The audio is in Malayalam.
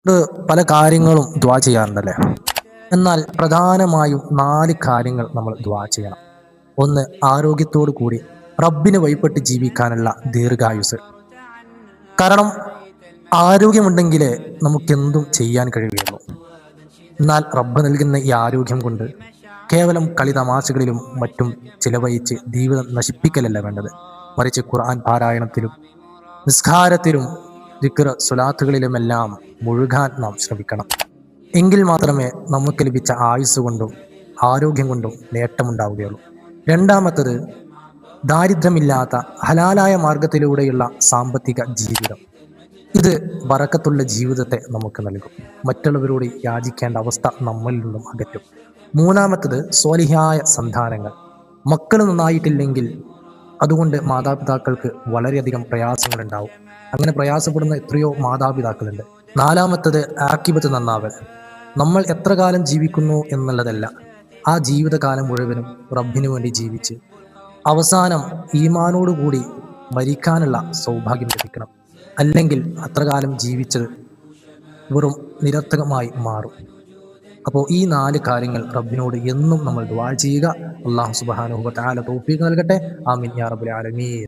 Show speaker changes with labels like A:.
A: ഇത് പല കാര്യങ്ങളും ദ്വാ ചെയ്യാറുണ്ടല്ലേ. എന്നാൽ പ്രധാനമായും 4 കാര്യങ്ങൾ നമ്മൾ ദ്വാ ചെയ്യണം. ഒന്ന്, ആരോഗ്യത്തോടു കൂടി റബ്ബിന് വഴിപ്പെട്ട് ജീവിക്കാനുള്ള ദീർഘായുസ്. കാരണം ആരോഗ്യമുണ്ടെങ്കിലേ നമുക്കെന്തും ചെയ്യാൻ കഴിയുകയുള്ളൂ. എന്നാൽ റബ്ബ് നൽകുന്ന ഈ ആരോഗ്യം കൊണ്ട് കേവലം കളി തമാശകളിലും മറ്റും ചിലവഴിച്ച് ജീവിതം നശിപ്പിക്കലല്ല വേണ്ടത്. മറിച്ച് ഖുർആൻ പാരായണത്തിലും നിസ്കാരത്തിലും ദിക്ർ സ്വലാത്തുകളിലുമെല്ലാം മുഴുകാൻ നാം ശ്രമിക്കണം. എങ്കിൽ മാത്രമേ നമുക്ക് ലഭിച്ച ആയുസ് കൊണ്ടും ആരോഗ്യം കൊണ്ടും നേട്ടമുണ്ടാവുകയുള്ളൂ. രണ്ടാമത്തത്, ദാരിദ്ര്യമില്ലാത്ത ഹലാലായ മാർഗത്തിലൂടെയുള്ള സാമ്പത്തിക ജീവിതം. ഇത് ബറക്കത്തുള്ള ജീവിതത്തെ നമുക്ക് നൽകും. മറ്റുള്ളവരോട് യാചിക്കേണ്ട അവസ്ഥ നമ്മളിൽ നിന്നും അകറ്റും. മൂന്നാമത്തത്, സ്വാലിഹായ സന്താനങ്ങൾ. മക്കൾ നന്നായിട്ടില്ലെങ്കിൽ അതുകൊണ്ട് മാതാപിതാക്കൾക്ക് വളരെയധികം പ്രയാസങ്ങളുണ്ടാവും. അങ്ങനെ പ്രയാസപ്പെടുന്ന എത്രയോ മാതാപിതാക്കളുണ്ട്. നാലാമത്തത്, ആക്കിബത്ത് നന്നാവൽ. നമ്മൾ എത്ര കാലം ജീവിക്കുന്നു എന്നുള്ളതല്ല, ആ ജീവിതകാലം മുഴുവനും റബ്ബിനു വേണ്ടി ജീവിച്ച് അവസാനം ഈമാനോടുകൂടി മരിക്കാനുള്ള സൗഭാഗ്യം ലഭിക്കണം. അല്ലെങ്കിൽ അത്ര കാലം ജീവിച്ചത് വെറും നിരർത്ഥകമായി മാറും. അപ്പോൾ ഈ 4 കാര്യങ്ങൾ റബ്ബിനോട് എന്നും നമ്മൾ ദുആ ചെയ്യുക. അല്ലാഹു സുബ്ഹാനഹു വ തആല തൗഫീഖ് നൽകട്ടെ. ആമീൻ യാ റബ്ബൽ ആലമീൻ.